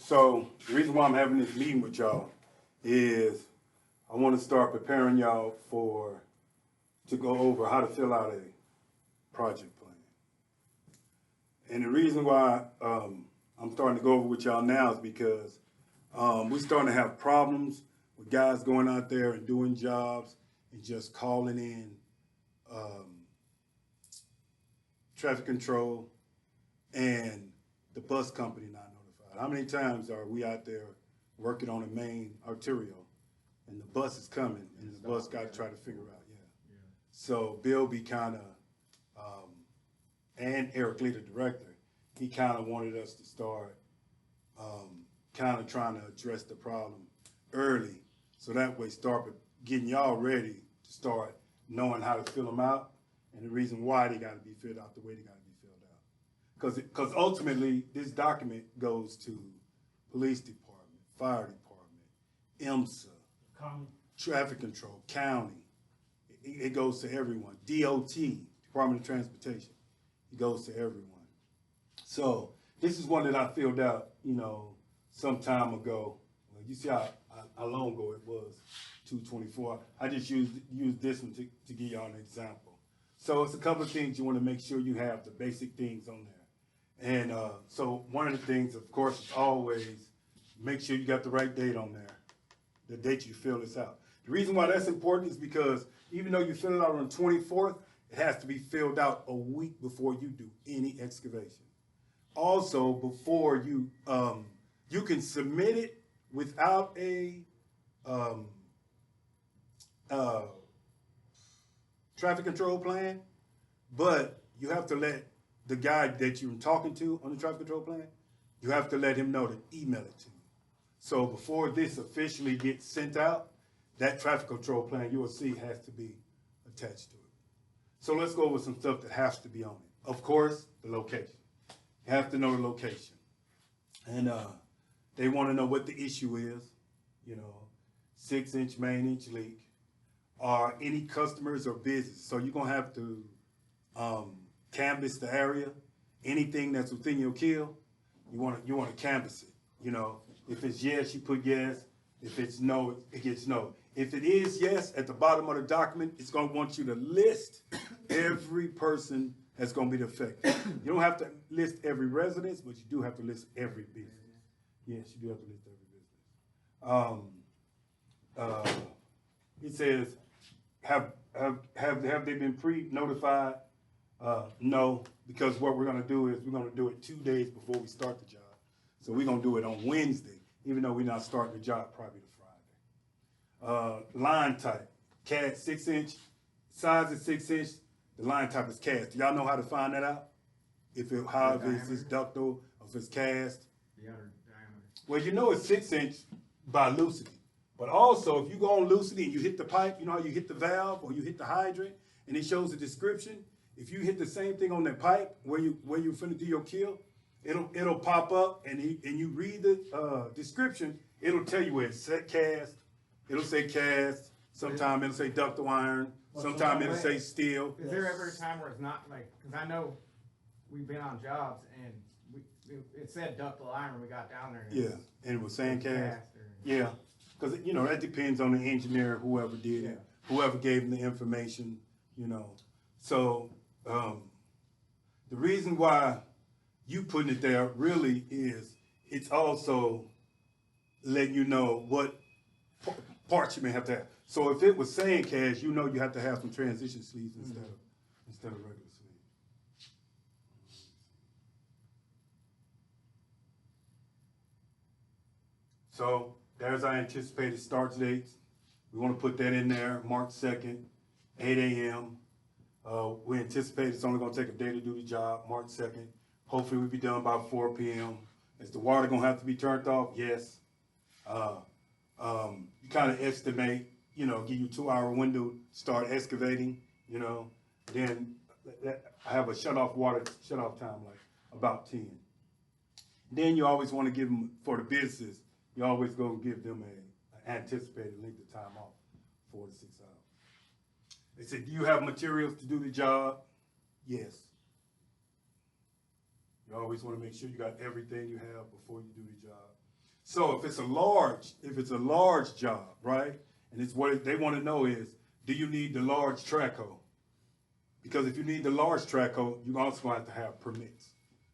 So the reason why I'm having this meeting with y'all is I want to start preparing y'all to go over how to fill out a project plan. And the reason why I'm starting to go over with y'all now is because we're starting to have problems with guys going out there and doing jobs and just calling in traffic control and the bus company not notified. How many times are we out there working on a main arterial and the bus is coming and the bus got to try to figure out, So Bill be kind of, and Eric Lee, the director, he kind of wanted us to start kind of trying to address the problem early, so that way start getting y'all ready to start knowing how to fill them out and the reason why they got to be filled out the way they got to be filled out. Because ultimately this document goes to police department, fire department, IMSA, traffic control, county. It goes to everyone. DOT, Department of Transportation. It goes to everyone. So this is one that I filled out, some time ago. Well, you see how long ago it was, 2/24. I just used this one to give y'all an example. So it's a couple of things you want to make sure you have the basic things on there. And so one of the things, of course, is always make sure you got the right date on there, the date you fill this out. The reason why that's important is because even though you fill it out on the 24th, it has to be filled out a week before you do any excavation. Also, before you can submit it without a traffic control plan, but you have to let the guy that you're talking to on the traffic control plan, you have to let him know to email it to you. So before this officially gets sent out, that traffic control plan you will see has to be attached to it. So let's go over some stuff that has to be on it. Of course, the location. You have to know the location. And they want to know what the issue is, 6-inch main inch leak, or any customers or business. So you're going to have to canvass the area. Anything that's within your kill, you want to canvass it. If it's yes, you put yes. If it's no, it gets no. If it is yes, at the bottom of the document, it's going to want you to list every person that's going to be affected. You don't have to list every residence, but you do have to list every business. Yes, you do have to list every business. It says, have they been pre-notified? No, because what we're going to do is we're going to do it 2 days before we start the job. So we're going to do it on Wednesday, even though we're not starting the job probably the Friday. Line type, cast 6-inch, size is 6-inch, the line type is cast. Do y'all know how to find that out? If it's ductile, or if it's cast? The outer diameter. Well, it's 6-inch by Lucity. But also, if you go on Lucity and you hit the pipe, you know how you hit the valve or you hit the hydrant, and it shows the description. If you hit the same thing on that pipe where you're finna do your kill, it'll pop up, and you read the description. It'll tell you where it's set cast. It'll say cast. Sometimes it'll say ductile iron. Sometimes it'll say steel. Is there ever a time where it's not like? Because I know we've been on jobs and it said ductile iron when we got down there. And it was saying cast. Yeah, because that depends on the engineer, whoever did it, whoever gave them the information. So the reason why you putting it there really is it's also letting you know what parts you may have to have. So if it was saying cast, you have to have some transition sleeves instead of regular sleeves. So there's our anticipated start dates. We want to put that in there, March 2nd, 8 a.m. We anticipate it's only going to take a day to do the job, March 2nd. Hopefully we'll be done by 4 p.m. Is the water going to have to be turned off? Yes. You kind of estimate, give you a 2-hour window, start excavating, then I have a shut off time like about 10. Then you always want to give them, for the businesses, you always go give them an anticipated length of time off, 4 to 6 hours. They said, do you have materials to do the job? Yes. You always want to make sure you got everything you have before you do the job. So if it's a large job, right? And it's what they want to know is, do you need the large track hoe? Because if you need the large track hoe, you also have to have permits.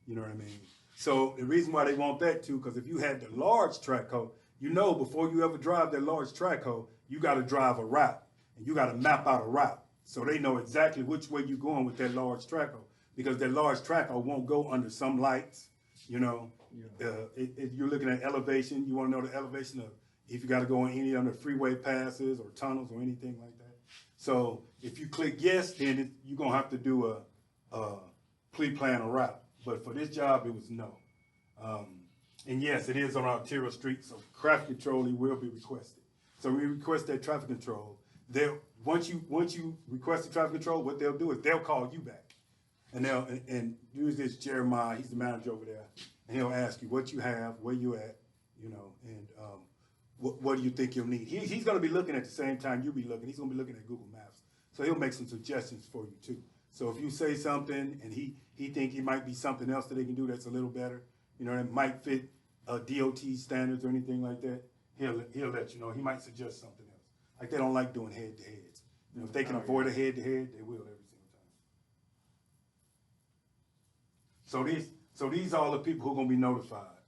You know what I mean? So the reason why they want that too, because if you had the large track hoe, you know before you ever drive that large track hoe, you got to drive a route and you got to map out a route. So they know exactly which way you're going with that large track hoe, because that large track hoe won't go under some lights, you know. If you're looking at elevation, you want to know the elevation of if you got to go in any other freeway passes or tunnels or anything like that. So if you click yes, then you're going to have to do a pre-plan a route. But for this job, it was no. And yes, it is on arterial street, so traffic control will be requested. So we request that traffic control. Once you request the traffic control, what they'll do is they'll call you back. And usually it's Jeremiah, he's the manager over there, and he'll ask you what you have, where you at, you know, and what do you think you'll need. He's going to be looking at the same time you'll be looking. He's going to be looking at Google Maps. So he'll make some suggestions for you too. So if you say something and he think it might be something else that they can do that's a little better, you know, that might fit DOT standards or anything like that, he'll let you know. He might suggest something else. Like they don't like doing head-to-heads. You know, if they can avoid a head-to-head, they will every single time. So these are all the people who are going to be notified.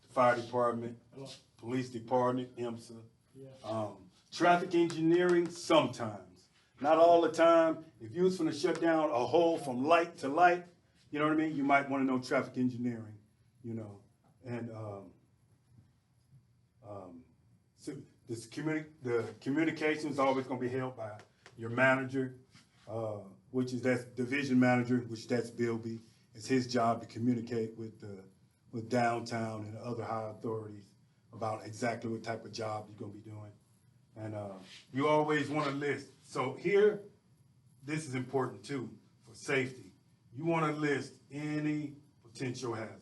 The fire department, police department, IMSA, traffic engineering sometimes. Not all the time. If you was going to shut down a hole from light to light, you know what I mean? You might want to know traffic engineering, you know. And so the communication is always going to be held by your manager, that's division manager, which that's Bilby. It's his job to communicate with downtown and other high authorities about exactly what type of job you're going to be doing. And you always want to list. So here, this is important too for safety. You want to list any potential hazards.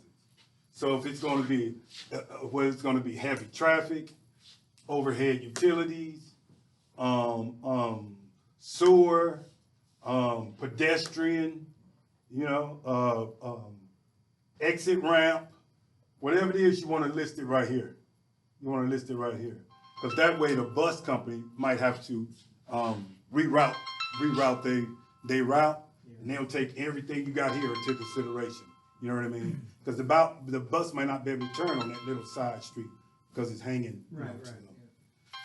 So if it's going to be, whether it's going to be heavy traffic, overhead utilities, sewer, pedestrian, you know, exit ramp, whatever it is, you want to list it right here. You want to list it right here. Because that way the bus company might have to reroute they route, and they'll take everything you got here into consideration. You know what I mean? Because the bus might not be able to turn on that little side street because it's hanging. Right.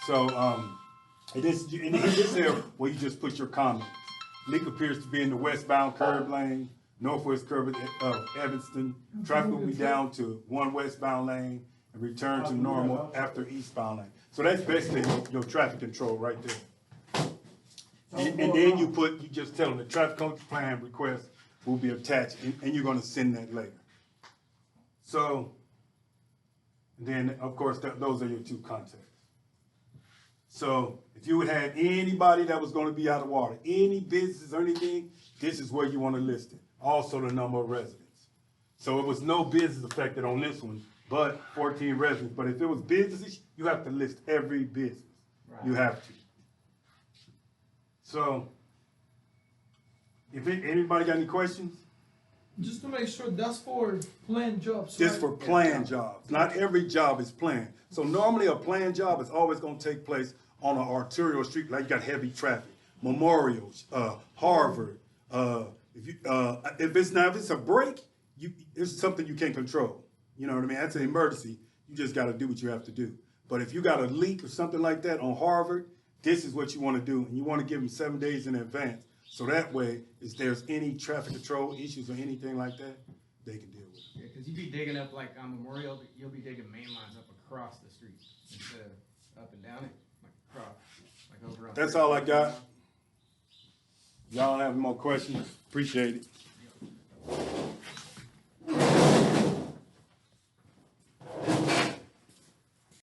So in this area where you just put your comments, leak appears to be in the westbound curb lane, northwest curb of Evanston. Traffic will be down to one westbound lane and return to normal after eastbound lane. So that's basically your traffic control right there. And then you just tell them the traffic plan request will be attached, and you're going to send that later. So then, of course, those are your two contacts. So if you would have anybody that was going to be out of water, any business or anything, this is where you want to list it. Also the number of residents. So it was no business affected on this one, but 14 residents. But if it was businesses, you have to list every business. Right. You have to. So, if anybody got any questions? Just to make sure, that's for planned jobs, Just right? for planned jobs. Not every job is planned. So normally a planned job is always going to take place on an arterial street, like you got heavy traffic, Memorial, Harvard. If it's a break, it's something you can't control. You know what I mean? That's an emergency. You just got to do what you have to do. But if you got a leak or something like that on Harvard, this is what you want to do, and you want to give them 7 days in advance. So that way, if there's any traffic control issues or anything like that, they can deal with it. Yeah, because you'd be digging up, like on Memorial, you'll be digging main lines up across the street instead of up and down it, like across, like over on. That's all I got. Y'all have more questions? Appreciate it.